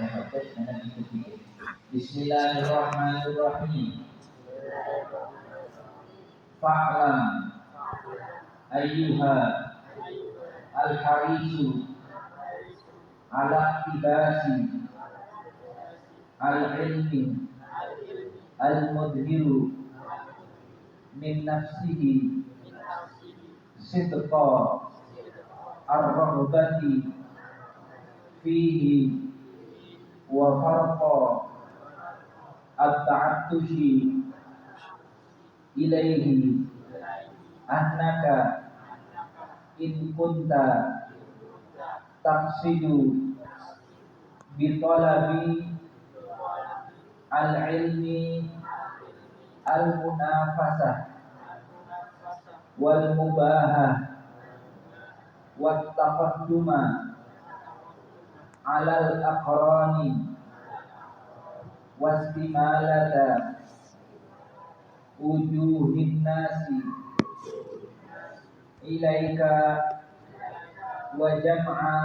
baca dengan ikut-ikut. Bismillahirrahmanirrahim. Fa'lam ayyuha al-harisu ala tibasi al-ilmi al-mudhiru min nafsihi sidqa ar-rahbati fihi wa farqa at-ta'attushi ilaihi annaka in kunta taqsidu bi talabi al-ilmi al-munafasah wal mubahah wat taqadduma alal aqrani wastimalata wujuhin nasi ilaika wa jam'a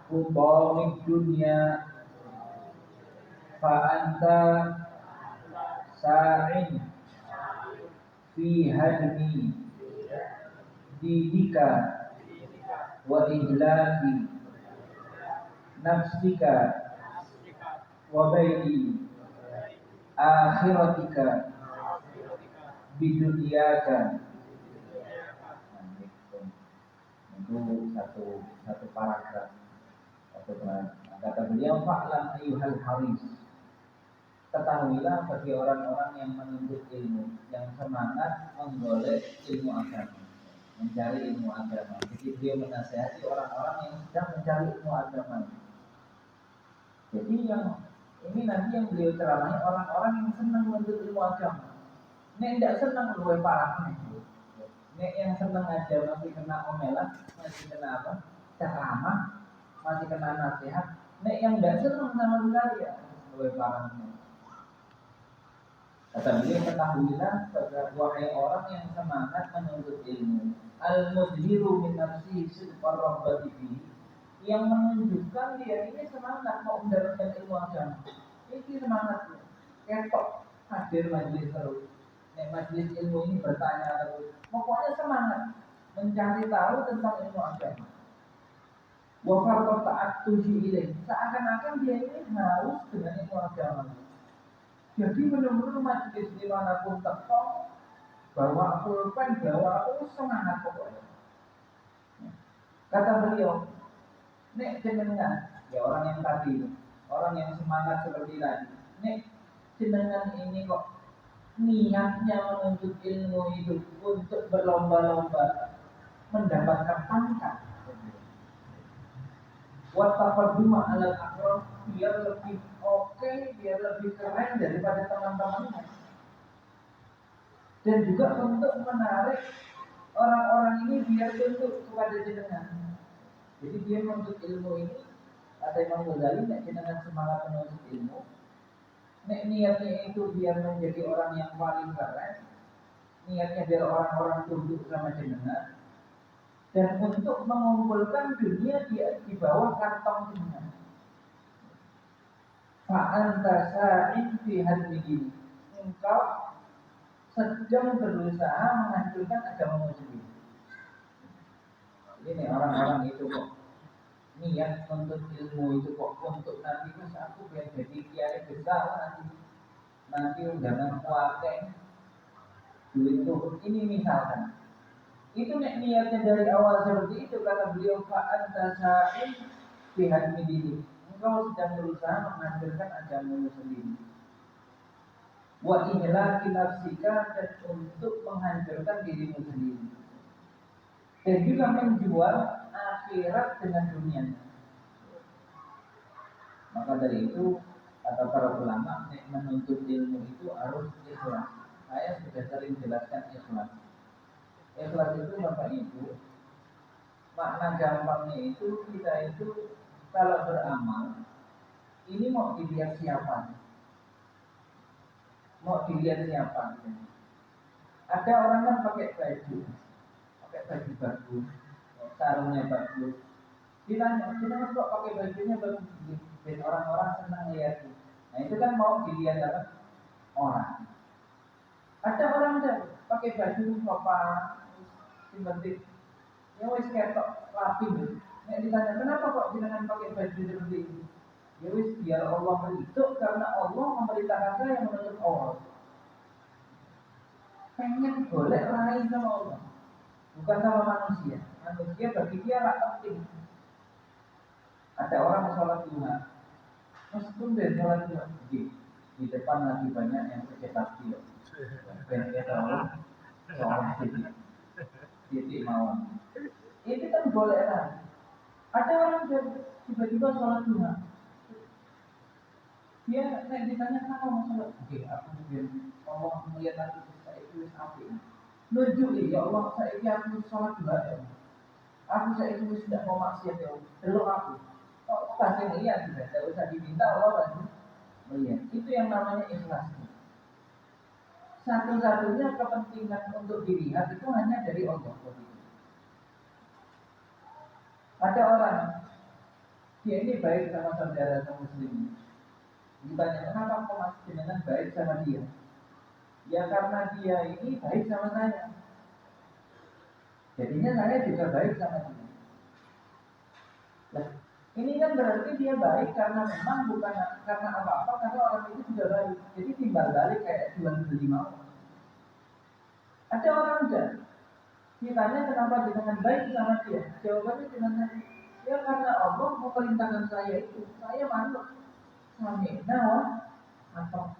hubamid dunya fa anta sa'in fi hadmi dinika wa ihlaki nafsika wa baiti akhiratika bidunyaka. Itu satu paragraf. Kata beliau, fa'lam ayyuhal haris, ketahuilah bagi orang-orang yang menuntut ilmu, yang semangat menggolek ilmu agama, mencari ilmu agama. Jadi beliau menasihati orang-orang yang sedang mencari ilmu agama. Jadi yang ini nanti yang beliau ceramahi orang-orang yang senang menuntut ilmu agama. Nek tidak senang luwe parah nih. Nek yang senang aja masih kena omelan, masih kena apa? Ceramah, masih kena nasihat. Nek yang tidak senang sama sekali ya luwe parah nih. Kata beliau, ketahuilah wahai orang yang semangat menuntut ilmu, al-mudhiru min nafsihi sidqar rabbati fihi, yang menunjukkan dia ini semangat mau mendapatkan ilmu agama. Ini semangatnya. Ketok hadir majelis terus. Nek majelis ilmu ini bertanya terus. Pokoknya semangat mencari tahu tentang ilmu agama. Wa farqa ta'attushi ilaih. Seakan-akan dia ini harus dengan ilmu agama. Jadi benar-benar majelis dimanapun teko, bawa pulpen, bawa aku semangat pokoknya. Kata beliau, nek jenengan, ya orang yang tadi, orang yang semangat seperti tadi, nek jenengan ini kok niatnya menuntut ilmu itu untuk berlomba-lomba mendapatkan pangkat, wattaqadduma alal aqrab, biar lebih oke, biar lebih keren daripada teman-temannya, dan juga untuk menarik orang-orang ini biar tunduk kepada jenengan. Jadi dia menuntut ilmu ini, kata Imam Ghazali, nek jenengan semangat menuntut ilmu, nek niatnya itu biar menjadi orang yang paling keren, niatnya biar orang-orang tunduk sama jenengan, dan untuk mengumpulkan dunia di bawah kantong jenengan. Fa'anta sa'in fi hadmihi, engkau sedang berusaha menghancurkan agamamu sendiri. Ini orang-orang itu kok niat untuk ilmu itu kok untuk nanti mas aku biar jadi kiai besar, nanti undangan kuake duit tuh ini misalkan. Itu niatnya dari awal seperti itu, kata beliau, fa'anta sa'in fi hadmihi, engkau sedang berusaha menghancurkan agamamu sendiri. Wa ihlaki nafsika, dan untuk menghancurkan dirimu sendiri, dan juga menjual akhirat dengan dunia. Maka dari itu kata para ulama, menuntut ilmu itu harus ikhlas. Saya sudah sering jelaskan ikhlas. Ikhlas itu Bapak Ibu, makna gampangnya itu kita itu kalau beramal ini mau dilihat siapa? Mau dilihat siapa? Ada orang kan pakai baju bagus, sarungnya bagus. Ditanya, kenapa kok pakai bajunya bagus? Ben orang-orang senang lihat. Nah itu kan mau dilihat apa? Orang. Ada orang yang pakai baju sopan, penting, ya wis ketok rapi gitu. Nek ditanya kenapa kok jenengan pakai baju seperti ini? Ya wis biar Allah meridhok karena Allah memerintahkan saya menutup aurat. Pengen golek rai sama Allah, bukan sama manusia. Manusia bagi dia tak penting. Ada orang sholat duha, meskipun dia sholat duha, di depan lagi banyak yang bercetak dia. Dan dia tahu soal titik mau. Itu kan golek rai. Ada orang yang tiba-tiba sholat duha. Dia nek ditanya kenapa mau sholat? Oke, aku biar Allah melihat aku saya tulis api. Nunjuki ya Allah saya aku sholat duha ya. Aku saya tulis tidak mau maksiat ya. Delok aku. Oh, pasti melihat sudah. Tidak usah diminta Allah pasti melihat. Itu yang namanya ikhlas. Satu-satunya kepentingan untuk dilihat itu hanya dari Allah. Ada orang dia ini baik sama saudara sama muslim. Ditanya kenapa kau masih dengan baik sama dia? Ya karena dia ini baik sama saya. Jadinya saya juga baik sama dia. Nah, ini kan berarti dia baik karena memang bukan karena apa-apa, karena orang itu sudah baik. Jadi timbal balik kayak jual beli mau. Ada orang enggak ditanya kenapa dengan baik sama dia? Jawabannya dengan tadi. Ya karena Allah memerintahkan saya itu, saya manut. Samina apa?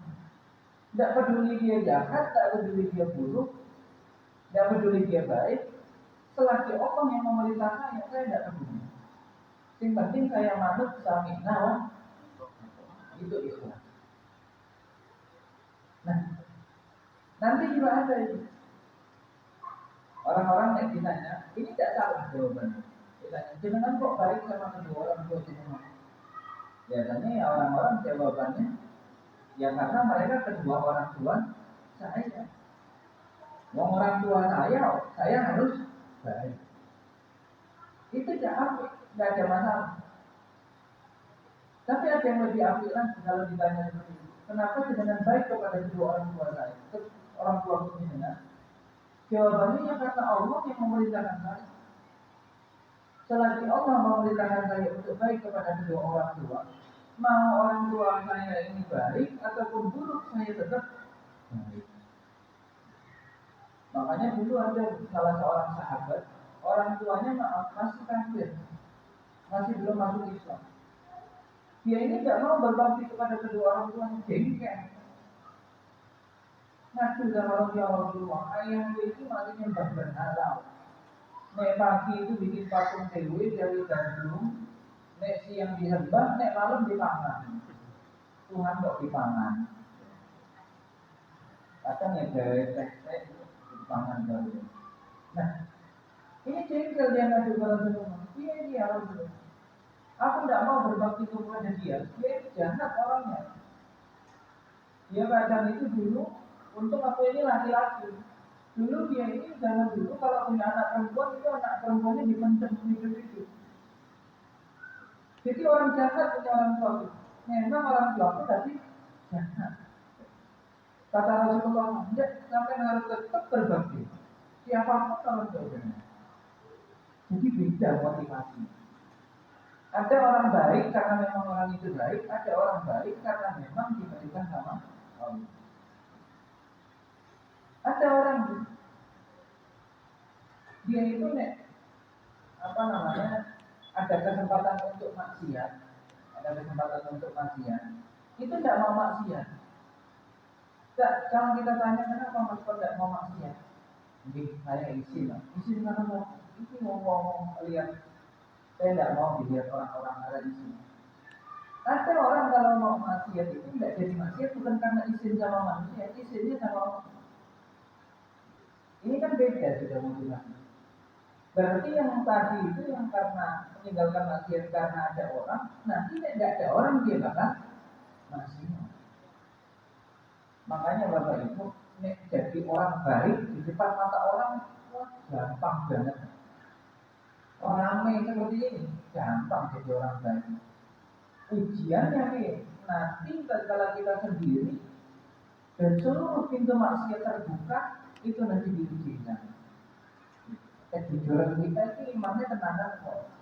Tidak peduli dia jahat, tidak peduli dia buruk, tidak peduli dia baik. Selagi Allah yang memerintahkan, saya tidak peduli. Yang penting saya manut samina itu ikhlas. Nah, nanti juga ada itu. Orang-orang yang ditanya, ini tidak salah jawabannya. Ditanya, jenengan kok baik sama kedua orang tua jenengan? Biasanya ya orang-orang jawabannya, ya karena mereka kedua orang tua saya. Wong orang tua saya harus baik. Itu tidak ada masalah. Tapi ada yang lebih apik lagi kalau ditanya seperti itu. Kenapa dengan baik kepada kedua orang tua saya? Orang tua jenengan? Jawabannya ya karena Allah yang memerintahkan saya. Selagi Allah memerintahkan saya untuk baik kepada kedua orang tua, mau orang tua saya ini baik ataupun buruk, saya tetap baik. Makanya dulu ada salah seorang sahabat, orang tuanya maaf masih kafir, masih belum masuk Islam. Dia ini tidak mau berbakti kepada kedua orang tuanya, jengkel. Ngadu sama orang tua, ayahku itu masih nyembah berhala. Nek pagi itu bikin patung dewi dari gandum, nek siang disembah, nek malam dipangan. Tuhan kok dipangan? Kadang ya teh dipangan dulu. Nah, ini jengkel dia ngadu ke Rasulullah. Dia Rasulullah. Aku tidak mau berbakti kepada dia. Dia jahat orangnya. Dia kadang itu dulu, untuk aku ini laki-laki. Dulu dia ini zaman dulu kalau punya anak perempuan itu anak perempuannya dipencet hidup-hidup. Jadi orang jahat punya orang tua itu. Memang orang tua itu tapi jahat. Kata Rasulullah, tidak sampai harus tetap berbakti. Siapapun orang tuanya. Jadi beda motivasi. Ada orang baik karena memang orang itu baik, ada orang baik karena memang diberikan sama Allah. Ada orang dia itu ada kesempatan untuk maksiat, itu tidak mau maksiat. Kalau kita tanya kenapa Mas kok tidak mau maksiat, jadi saya izin karena mau itu ngomong lihat, saya tidak mau dilihat orang-orang ada di sini. Ada orang kalau mau maksiat itu tidak jadi maksiat bukan karena izin sama manusia, izinnya sama Allah. Ini kan beda sudah motivasi. Berarti yang tadi itu yang karena meninggalkan maksiat karena ada orang, nanti tidak ada orang dia bakal maksiat. Makanya Bapak Ibu, jadi orang baik di depan mata orang, wah gampang banget. Orang ramai seperti ini, gampang jadi orang baik. Ujiannya nih, nanti kalau kita sendiri dan seluruh pintu maksiat terbuka, itu nanti diujikan. Kejujuran kita itu imannya tenaga kok.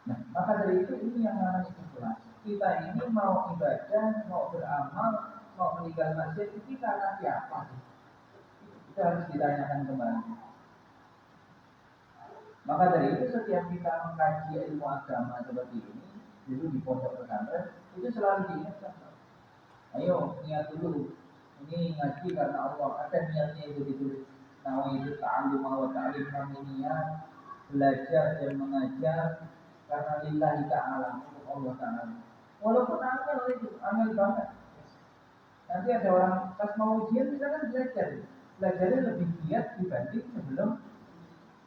Nah, maka dari itu ini yang namanya ikhlas. Kita ini mau ibadah, mau beramal, mau meninggal maksiat itu karena siapa sih? Itu harus ditanyakan kembali. Maka dari itu setiap kita mengkaji ilmu agama seperti ini, dulu di pondok pesantren, itu selalu diingatkan. Ayo niat dulu. Ini ngaji karena Allah. Ada niatnya itu ditulis. Nawa itu ta'allum wa ta'lim, kami niat belajar dan mengajar karena lillahi ta'ala, untuk Allah ta'ala. Walaupun angel banget. Nanti ada orang pas mau ujian kita kan belajarnya lebih giat dibanding sebelum.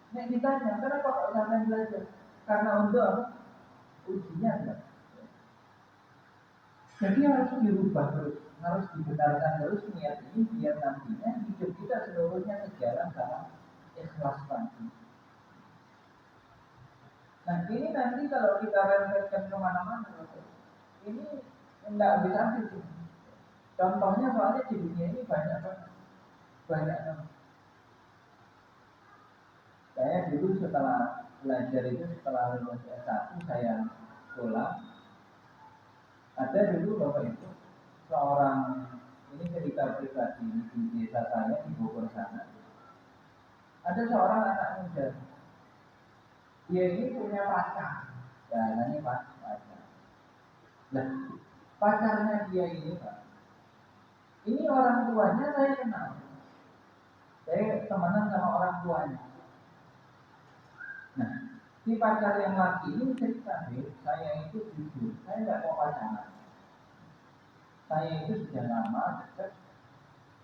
Nek ditanya, kenapa kok sampai belajar? Karena untuk apa? Ujian kan. Jadi harus dirubah terus, harus dibenarkan terus niat ini biar nantinya hidup kita seluruhnya sejalan sama ikhlas tadi. Nah ini nanti kalau kita rentetkan kemana-mana, ini tidak bisa habis. Contohnya soalnya di dunia ini banyak banget. Saya dulu setelah belajar itu setelah lulus S1 saya pulang. Ada dulu bapak itu seorang, ini cerita pribadi di desa saya di Bogor sana. Ada seorang anak muda, dia ini punya pacar, jalannya pacar. Nah, pacarnya dia ini Pak, ini orang tuanya saya kenal. Saya temenan sama orang tuanya. Nah, si pacar yang laki ini cerita, saya itu jujur, saya nggak mau pacaran. Saya itu sudah lama dekat.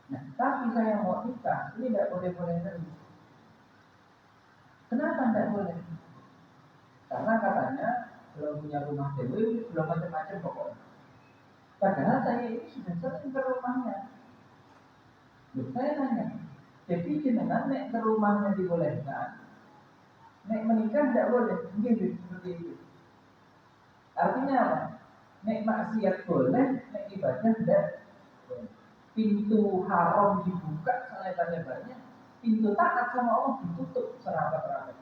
Nah, tapi saya mau nikah, ini tidak boleh-boleh terus. Kenapa tidak boleh? Karena katanya belum punya rumah dewi, belum macam-macam pokoknya. Padahal saya ini sudah sering ke rumahnya. Loh, saya tanya, jadi jenengan nek ke rumahnya dibolehkan, nek menikah tidak boleh, mungkin seperti itu. Artinya apa? Nek maksiat boleh, nek ibadah tidak boleh. Pintu haram dibuka selebar-lebarnya, pintu taat sama Allah ditutup serapat-rapat.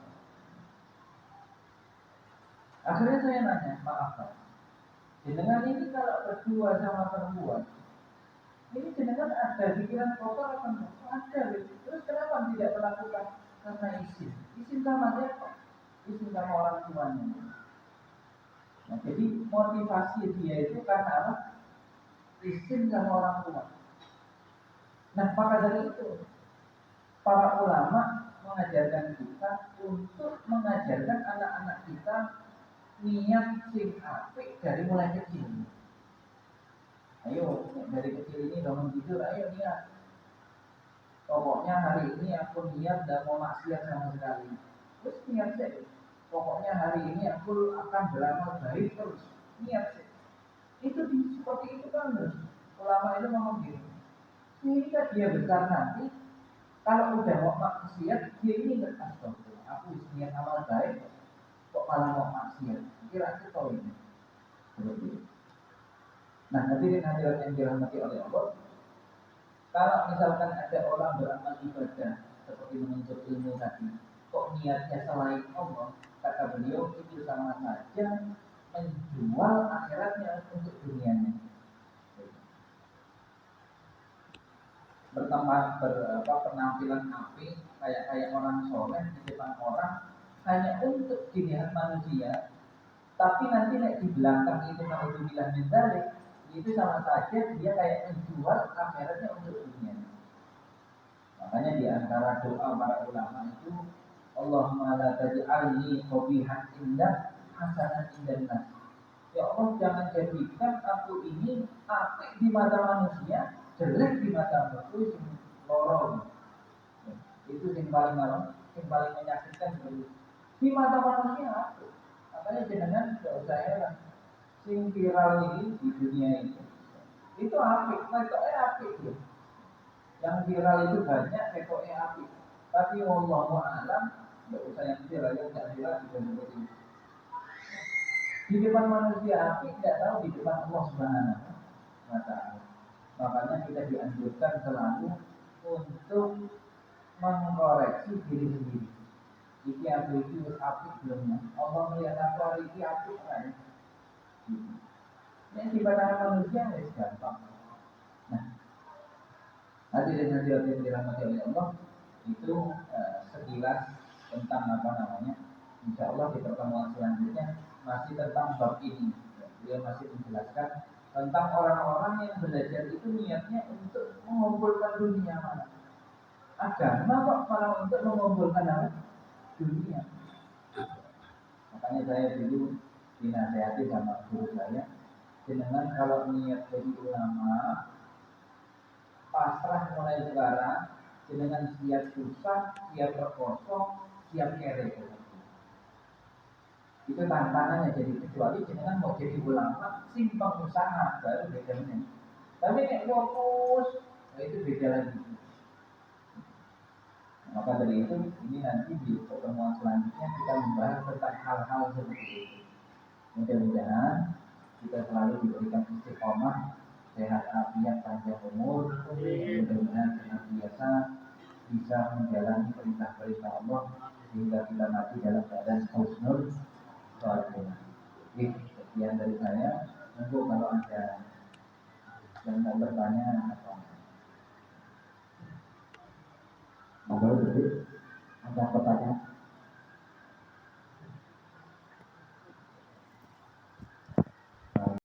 Akhirnya saya nanya, maaf Pak, jenengan ini kalau berdua sama perempuan, ini jenengan ada pikiran kotor apa enggak? Ada. Terus kenapa tidak melakukan? Karena izin. Izin sama siapa? Izin sama orang tuanya. Nah, jadi motivasi dia itu karena apa? Izin sama orang tua. Nah, maka dari itu para ulama mengajarkan kita untuk mengajarkan anak-anak kita niat sing apik dari mulai kecil. Ayo dari kecil ini bangun tidur, ayo niat. Pokoknya hari ini aku niat dan mau maksiat sama sekali. Terus niat sih. Pokoknya hari ini aku akan beramal baik terus. Niat sih. Itu seperti itu kan terus. Ulama itu ngomong gitu. Sehingga dia besar nanti, kalau udah mau maksiat, dia ini nggak astagfirullah. Aku niat amal baik, kok malah mau maksiat. Kira-kira tahu ini. Seperti itu. Nah, hadirin hadirat yang dirahmati oleh Allah, kalau misalkan ada orang beramal ibadah seperti menuntut ilmu tadi, kok niatnya selain Allah, kata beliau itu sama saja menjual akhiratnya untuk dunianya. Penampilan api kayak orang soleh di depan orang hanya untuk dilihat manusia, tapi nanti di belakang itu naudzubillah min dzalik, itu sama saja dia kayak menjual akhiratnya untuk dunia. Makanya di antara doa para ulama itu, Allahumma la taj'alni qabihan indah hasanan indan nas. Ya Allah, jangan jadikan aku ini apik di mata manusia, jelek di mata manusia. Lorong. Itu yang paling malam, yang paling menyakitkan di mata manusia apik. Makanya jenengan tidak usah heran. Sing viral ini di dunia ini itu apik, metode apik ya. Yang viral itu banyak, metode apik. Tapi wallahu a'lam, tidak usah yang viral, yang tidak viral juga seperti itu. Di depan manusia api, tidak tahu di depan Allah Subhanahu wa Ta'ala. Makanya kita dianjurkan selalu untuk mengkoreksi diri sendiri. Iki aku iki wis apik belum? Allah melihat aku iki apik kan? Yang di pandangan manusia wis gampang. Nah, hadirin hadirat yang dirahmati oleh Allah, itu sekilas tentang apa namanya. Insya Allah di pertemuan selanjutnya masih tentang bab ini. Dia masih menjelaskan tentang orang-orang yang belajar itu niatnya untuk mengumpulkan dunia mana. Agama kok malah untuk mengumpulkan apa? Dunia. Makanya saya dulu dinasehati sama guru saya, jenengan kalau niat jadi ulama, pasrah mulai sekarang, jenengan siap susah, siap terkosong, siap kere. Itu tantangannya. Jadi kecuali jenengan mau jadi ulama, simpang usaha baru bedanya. Tapi nek fokus, nah itu beda lagi. Maka dari itu, ini nanti di pertemuan selanjutnya kita membahas tentang hal-hal seperti itu. Mudah-mudahan kita selalu diberikan istiqomah, sehat afiat, panjang umur, mudah-mudahan senantiasa bisa menjalani perintah-perintah Allah sehingga kita mati dalam keadaan husnul khotimah. Sekian dari saya. Tentu kalau ada yang mau bertanya atau ada pertanyaan.